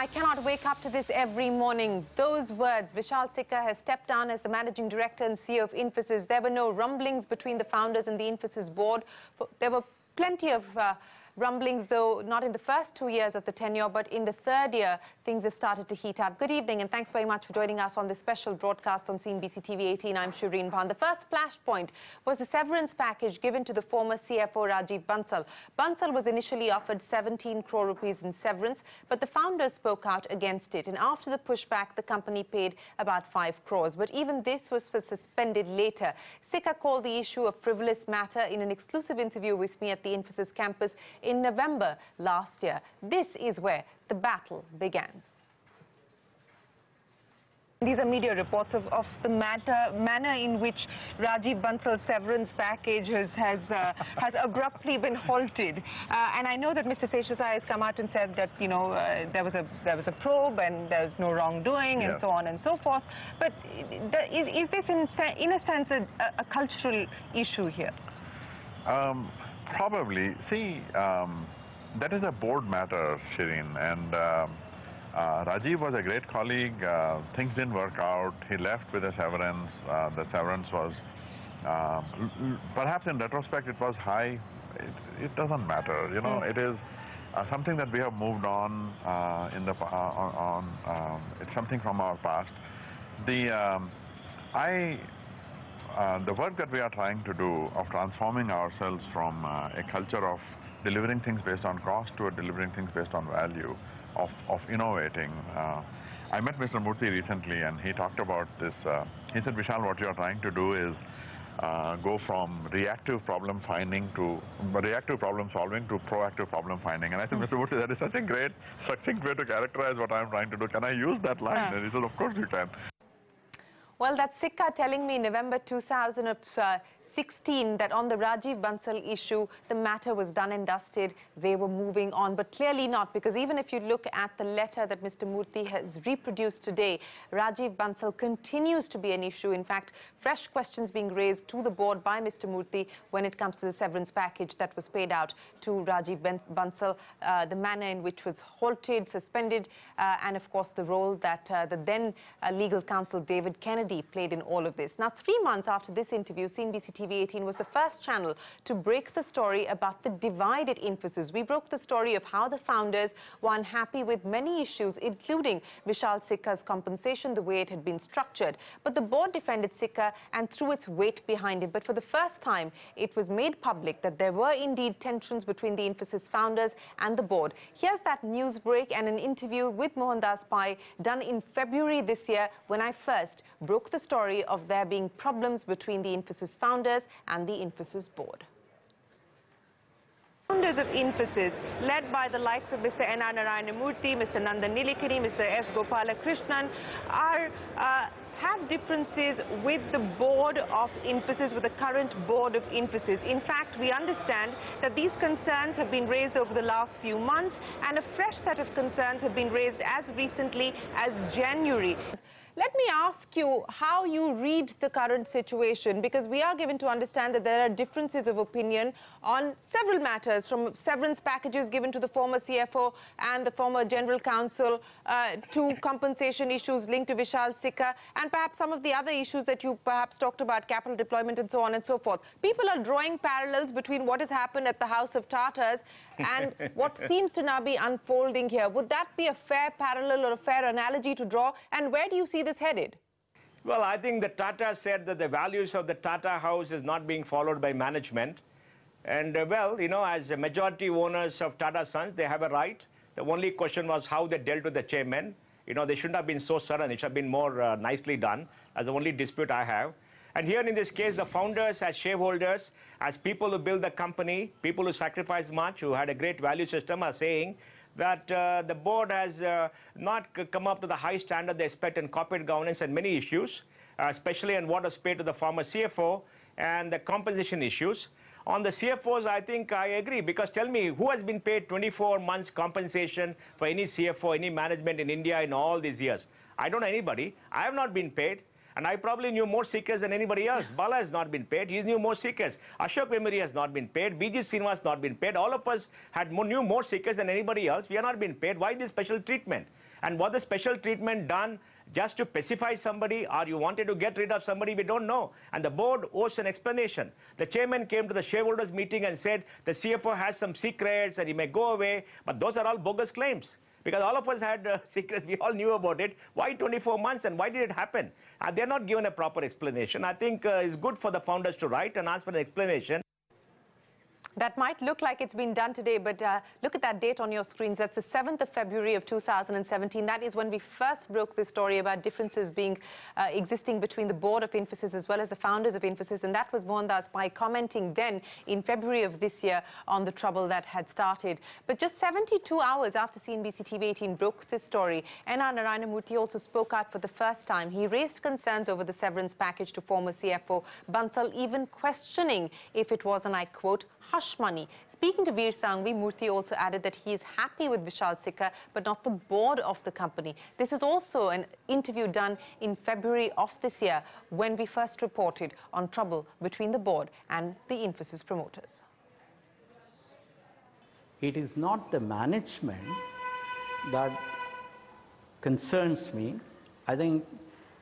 I cannot wake up to this every morning. Those words. Vishal Sikka has stepped down as the Managing Director and CEO of Infosys. There were no rumblings between the founders and the Infosys board. There were plenty of rumblings, though not in the first 2 years of the tenure, but in the third year, things have started to heat up. Good evening, and thanks very much for joining us on this special broadcast on CNBC TV 18. I'm Shireen Bhan. The first flashpoint was the severance package given to the former CFO Rajiv Bansal. Bansal was initially offered 17 crore rupees in severance, but the founders spoke out against it. And after the pushback, the company paid about 5 crores. But even this was suspended later. Sikka called the issue a frivolous matter in an exclusive interview with me at the Infosys campus in November last year. This is where the battle began. These are media reports of the manner in which Rajiv Bansal's severance package has abruptly been halted. And I know that Mr. Seshasai has come out and said that, you know, there was a probe and there's no wrongdoing and so on and so forth. But is this in a sense a cultural issue here? Probably. See, that is a board matter, Shireen, and Rajiv was a great colleague. Things didn't work out. He left with a severance. The severance was, perhaps in retrospect, it was high. It doesn't matter. You know, it is something that we have moved on. It's something from our past. The work that we are trying to do of transforming ourselves from a culture of delivering things based on cost to a delivering things based on value, of innovating. I met Mr. Murthy recently and he talked about this. He said, Vishal, what you are trying to do is go from reactive problem solving to proactive problem finding. And I said, Mr. Murthy, that is such a great, succinct way to characterize what I'm trying to do. Can I use that line? And he said, of course you can. Well, that's Sikka telling me in November 2016 that on the Rajiv Bansal issue, the matter was done and dusted. They were moving on, but clearly not, because even if you look at the letter that Mr. Murthy has reproduced today, Rajiv Bansal continues to be an issue. In fact, fresh questions being raised to the board by Mr. Murthy when it comes to the severance package that was paid out to Rajiv Bansal, the manner in which was halted, suspended, and of course the role that the then legal counsel David Kennedy played in all of this. Now, 3 months after this interview, CNBC TV 18 was the first channel to break the story about the divide at Infosys. We broke the story of how the founders were unhappy with many issues, including Vishal Sikka's compensation, the way it had been structured. But the board defended Sikka and threw its weight behind it. But for the first time, it was made public that there were indeed tensions between the Infosys founders and the board. Here's that news break and an interview with Mohandas Pai done in February this year when I first broke the story of there being problems between the Infosys founders and the Infosys board. Founders of Infosys, led by the likes of Mr. N.R. Narayana Murthy, Mr. Nandan Nilekani, Mr. S. Gopalakrishnan, have differences with the board of Infosys, with the current board of Infosys. In fact, we understand that these concerns have been raised over the last few months, and a fresh set of concerns have been raised as recently as January. Let me ask you how you read the current situation, because we are given to understand that there are differences of opinion on several matters, from severance packages given to the former CFO and the former general counsel to compensation issues linked to Vishal Sikka, and perhaps some of the other issues that you perhaps talked about, capital deployment and so on and so forth. People are drawing parallels between what has happened at the House of Tatas and what seems to now be unfolding here. Would that be a fair parallel or a fair analogy to draw? And where do you see this headed? Well, I think the Tata said that the values of the Tata house is not being followed by management. And well, you know, as majority owners of Tata Sons, they have a right. The only question was how they dealt with the chairman. You know, they shouldn't have been so sudden. It should have been more nicely done. That's the only dispute I have. And here in this case, the founders as shareholders, as people who build the company, people who sacrifice much, who had a great value system, are saying that the board has not come up to the high standard they expect in corporate governance and many issues, especially on what was paid to the former CFO and the compensation issues. On the CFOs, I think I agree, because tell me, who has been paid 24 months compensation for any CFO, any management in India in all these years? I don't know anybody. I have not been paid. And I probably knew more secrets than anybody else. Bala has not been paid. He knew more secrets. Ashok Vemuri has not been paid. BG Srinivas has not been paid. All of us knew more secrets than anybody else. We are not been paid. Why this special treatment? And was the special treatment done just to pacify somebody, or you wanted to get rid of somebody? We don't know. And the board owes an explanation. The chairman came to the shareholders meeting and said the CFO has some secrets and he may go away. But those are all bogus claims, because all of us had secrets. We all knew about it. Why 24 months and why did it happen? They're not given a proper explanation. I think it's good for the founders to write and ask for an explanation. That might look like it's been done today, but look at that date on your screens. That's the 7th of February of 2017. That is when we first broke the story about differences being existing between the board of Infosys as well as the founders of Infosys. And that was Mohandas Pai commenting then in February of this year on the trouble that had started. But just 72 hours after CNBC TV 18 broke this story, N.R. Narayana Murthy also spoke out for the first time. He raised concerns over the severance package to former CFO Bansal, even questioning if it was, and I quote, hush money. Speaking to Veer Sanghvi, Murthy also added that he is happy with Vishal Sikka, but not the board of the company. This is also an interview done in February of this year when we first reported on trouble between the board and the Infosys promoters. It is not the management that concerns me. I think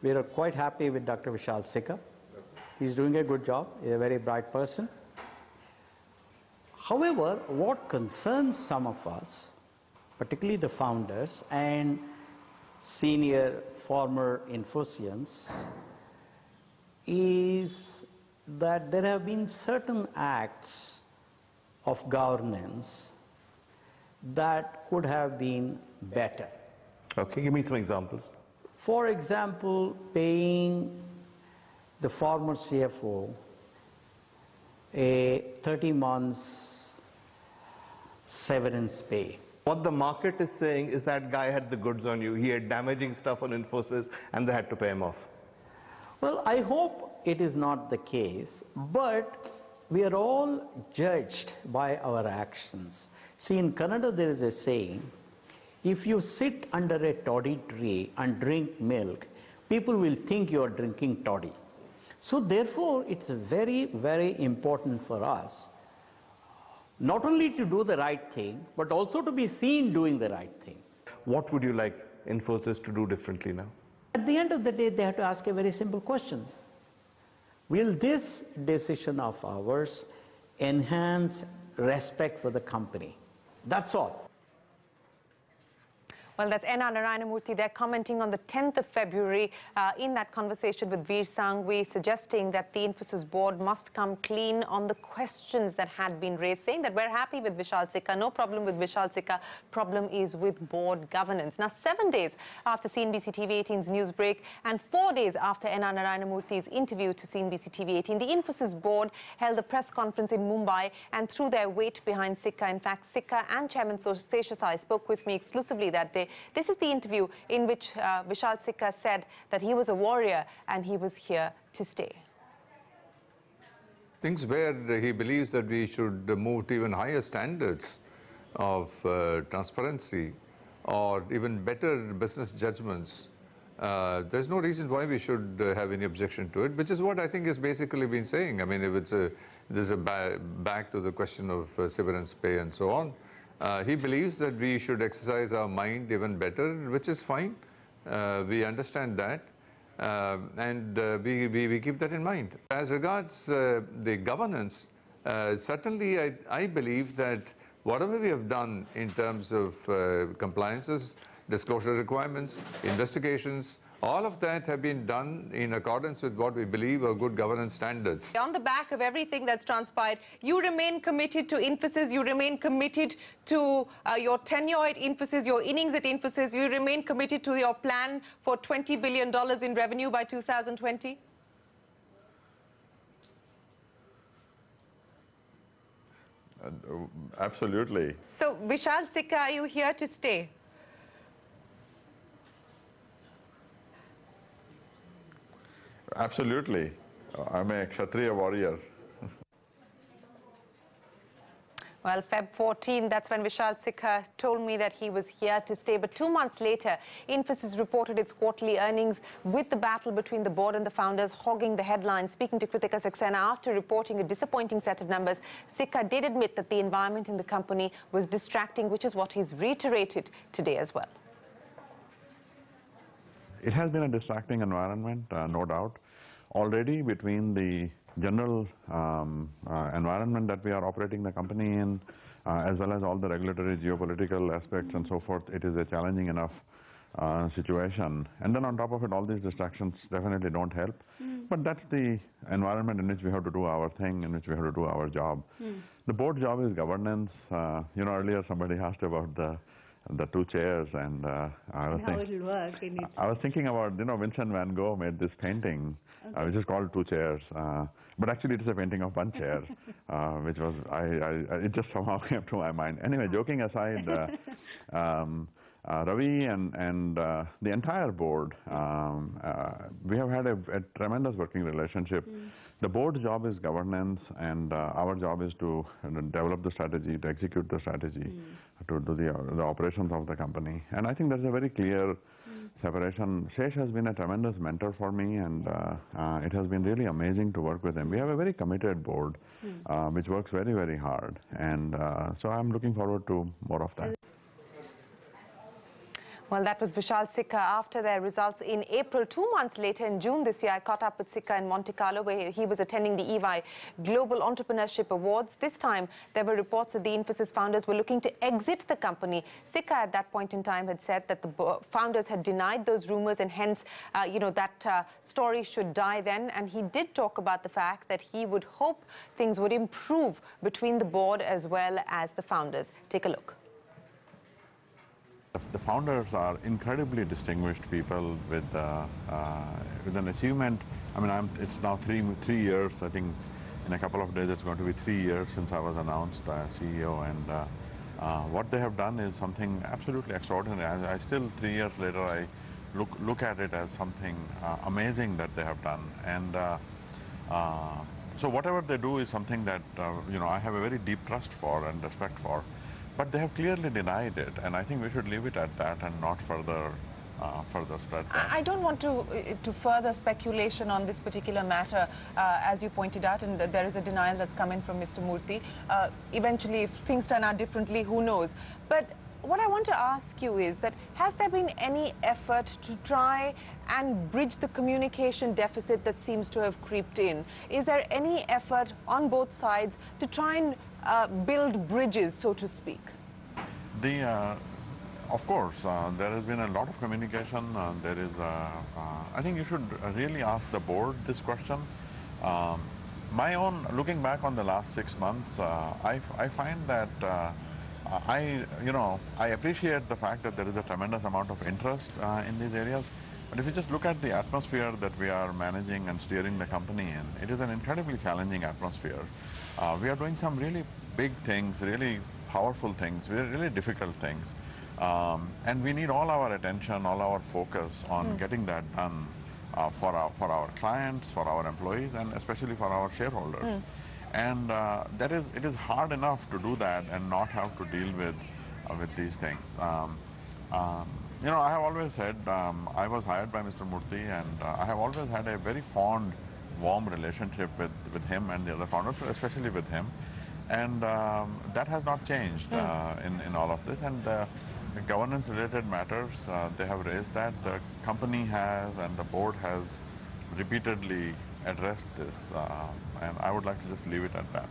we are quite happy with Dr. Vishal Sikka. He's doing a good job. He's a very bright person. However, what concerns some of us, particularly the founders and senior former Infosians, is that there have been certain acts of governance that could have been better. Okay, give me some examples. For example, paying the former CFO a 30 months severance pay. What the market is saying is that guy had the goods on you. He had damaging stuff on Infosys and they had to pay him off. Well, I hope it is not the case, but we are all judged by our actions. See, in Kannada there is a saying, if you sit under a toddy tree and drink milk, people will think you are drinking toddy. So therefore, it's very, very important for us not only to do the right thing, but also to be seen doing the right thing. What would you like Infosys to do differently now? At the end of the day, they have to ask a very simple question. Will this decision of ours enhance respect for the company? That's all. Well, that's N.R. Narayana Murthy there commenting on the 10th of February in that conversation with Veer Sanghvi, suggesting that the Infosys board must come clean on the questions that had been raised, saying that we're happy with Vishal Sikka, no problem with Vishal Sikka, problem is with board governance. Now, 7 days after CNBC TV 18's news break and 4 days after N.R. Narayana Murthy's interview to CNBC TV 18, the Infosys board held a press conference in Mumbai and threw their weight behind Sikka. In fact, Sikka and Chairman Seshasai spoke with me exclusively that day. This is the interview in which Vishal Sikka said that he was a warrior and he was here to stay. Things where he believes that we should move to even higher standards of transparency or even better business judgments. There's no reason why we should have any objection to it, which is what I think is basically been saying. I mean, if it's there's a back to the question of severance pay and so on. He believes that we should exercise our mind even better, which is fine. We understand that, and we keep that in mind. As regards the governance, certainly I believe that whatever we have done in terms of compliances, disclosure requirements, investigations, all of that have been done in accordance with what we believe are good governance standards. On the back of everything that's transpired, you remain committed to Infosys, you remain committed to your tenure at Infosys, your innings at Infosys, you remain committed to your plan for $20 billion in revenue by 2020? Absolutely. So, Vishal Sikka, are you here to stay? Absolutely. I'm a Kshatriya warrior. Well, Feb 14, that's when Vishal Sikka told me that he was here to stay. But 2 months later, Infosys reported its quarterly earnings with the battle between the board and the founders hogging the headlines. Speaking to Kritika Saxena after reporting a disappointing set of numbers, Sikka did admit that the environment in the company was distracting, which is what he's reiterated today as well. It has been a distracting environment, no doubt. Already between the general environment that we are operating the company in, as well as all the regulatory geopolitical aspects and so forth, it is a challenging enough situation. And then on top of it, all these distractions definitely don't help. But that's the environment in which we have to do our thing, in which we have to do our job. The board job is governance. You know, earlier somebody asked about the two chairs, and I was thinking about, you know, Vincent van Gogh made this painting, which is called Two Chairs, but actually it is a painting of one chair, which was, it just somehow came to my mind. Anyway, joking aside, Ravi and the entire board, we have had a tremendous working relationship. The board's job is governance, and our job is to develop the strategy, to execute the strategy, to do the operations of the company. And I think there's a very clear separation. Shesh has been a tremendous mentor for me, and it has been really amazing to work with him. We have a very committed board, which works very, very hard. And so I'm looking forward to more of that. Well, that was Vishal Sikka after their results in April. 2 months later, in June this year, I caught up with Sikka in Monte Carlo, where he was attending the EY Global Entrepreneurship Awards. This time, there were reports that the Infosys founders were looking to exit the company. Sikka, at that point in time, had said that the founders had denied those rumors, and hence, that story should die then. And he did talk about the fact that he would hope things would improve between the board as well as the founders. Take a look. The founders are incredibly distinguished people with an achievement. I mean, it's now three years. I think in a couple of days it's going to be 3 years since I was announced CEO, and what they have done is something absolutely extraordinary. I still, 3 years later, I look at it as something amazing that they have done. And so whatever they do is something that I have a very deep trust for and respect for. But they have clearly denied it, and I think we should leave it at that and not further spread that. I don't want to further speculation on this particular matter, as you pointed out, and there is a denial that's come in from Mr. Murthy. Eventually, if things turn out differently, who knows? But what I want to ask you is that, has there been any effort to try and bridge the communication deficit that seems to have creeped in? Is there any effort on both sides to try and build bridges, so to speak? Of course, there has been a lot of communication. I think you should really ask the board this question. Looking back on the last 6 months, I find that I appreciate the fact that there is a tremendous amount of interest in these areas. But if you just look at the atmosphere that we are managing and steering the company in, it is an incredibly challenging atmosphere. We are doing some really big things, really powerful things, really difficult things. And we need all our attention, all our focus on getting that done for our clients, for our employees, and especially for our shareholders. And it is hard enough to do that and not have to deal with these things. I have always said, I was hired by Mr. Murthy, and I have always had a very fond, warm relationship with him and the other founders, especially with him. And that has not changed in all of this. And the governance-related matters, they have raised that. The company has, and the board has repeatedly addressed this. And I would like to just leave it at that.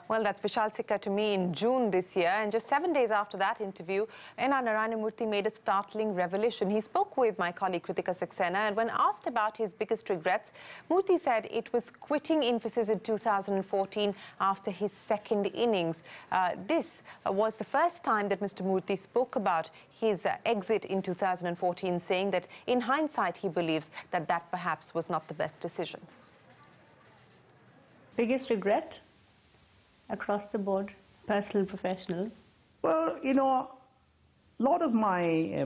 Well, that's Vishal Sikka to me in June this year. And just 7 days after that interview, N.R. Narayanamurthy made a startling revelation. He spoke with my colleague Kritika Saxena, and when asked about his biggest regrets, Murthy said it was quitting Infosys in 2014 after his second innings. This was the first time that Mr. Murthy spoke about his exit in 2014, saying that in hindsight he believes that perhaps was not the best decision. Biggest regret? Across the board, personal, professional? Well, a lot of my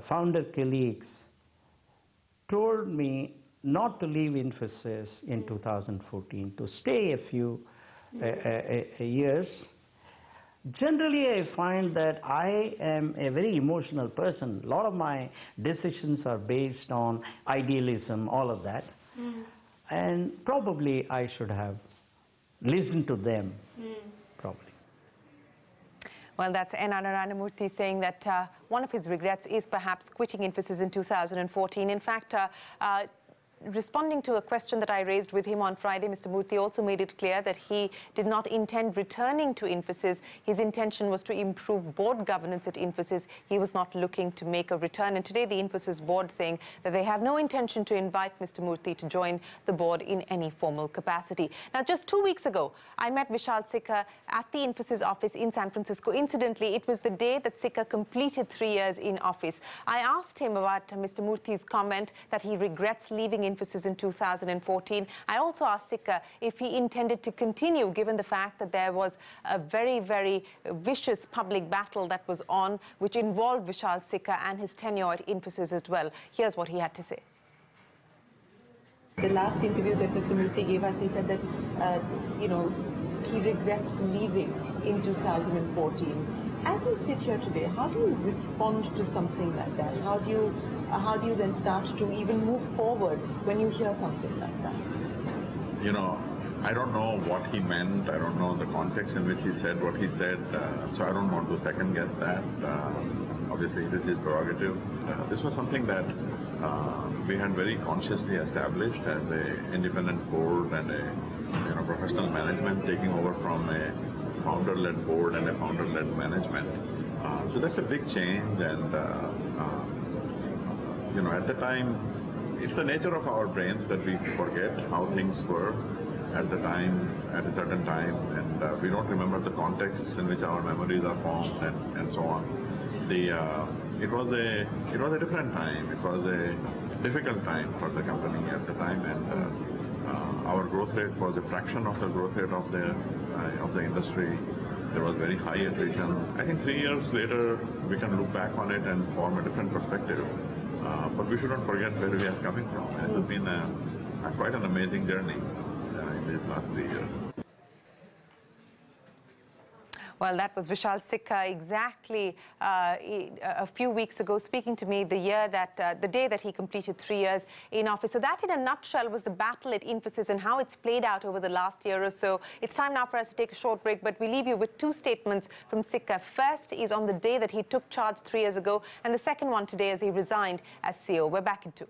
founder colleagues told me not to leave Infosys in 2014, to stay a few years. Generally, I find that I am a very emotional person. A lot of my decisions are based on idealism, all of that. And probably I should have listen to them, probably. Well, that's N. Naranamurthy saying that one of his regrets is perhaps quitting Infosys in 2014. In fact, responding to a question that I raised with him on Friday, Mr. Murthy also made it clear that he did not intend returning to Infosys. His intention was to improve board governance at Infosys. He was not looking to make a return. And today, the Infosys board saying that they have no intention to invite Mr. Murthy to join the board in any formal capacity. Now, just 2 weeks ago, I met Vishal Sikka at the Infosys office in San Francisco. Incidentally, it was the day that Sikka completed 3 years in office. I asked him about Mr. Murthy's comment that he regrets leaving Infosys in 2014. I also asked Sikka if he intended to continue, given the fact that there was a very, very vicious public battle that was on, which involved Vishal Sikka and his tenure at Infosys as well. Here's what he had to say. The last interview that Mr. Murthy gave us, he said that, he regrets leaving in 2014. As you sit here today, how do you respond to something like that? How do you then start to even move forward when you hear something like that? I don't know what he meant. I don't know the context in which he said what he said. So I don't want to second guess that. Obviously, it is his prerogative. This was something that we had very consciously established as an independent board and a professional management taking over from a founder-led board and a founder-led management. So that's a big change, and at the time, it's the nature of our brains that we forget how things were at the time, at a certain time, and we don't remember the contexts in which our memories are formed, and so on. It was a different time. It was a difficult time for the company at the time, and our growth rate was a fraction of the growth rate of the industry. There was very high attrition. I think 3 years later, we can look back on it and form a different perspective. But we shouldn't forget where we are coming from. It has been quite an amazing journey in these last 3 years. Well, that was Vishal Sikka exactly a few weeks ago, speaking to me the day that he completed 3 years in office. So that, in a nutshell, was the battle at Infosys and how it's played out over the last year or so. It's time now for us to take a short break, but we leave you with two statements from Sikka. First is on the day that he took charge 3 years ago, and the second one today as he resigned as CEO. We're back in 2.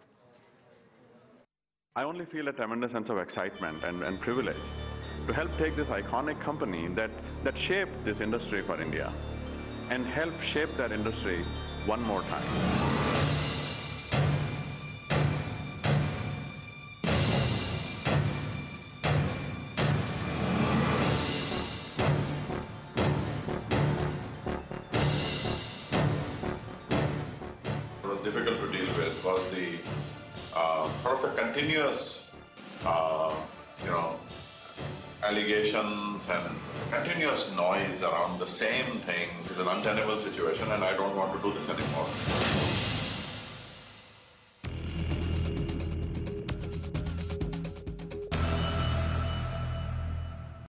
I only feel a tremendous sense of excitement and privilege to help take this iconic company that shaped this industry for India and help shape that industry one more time. What was difficult to deal with was the sort of the continuous, allegations and continuous noise around the same thing is an untenable situation, and I don't want to do this anymore.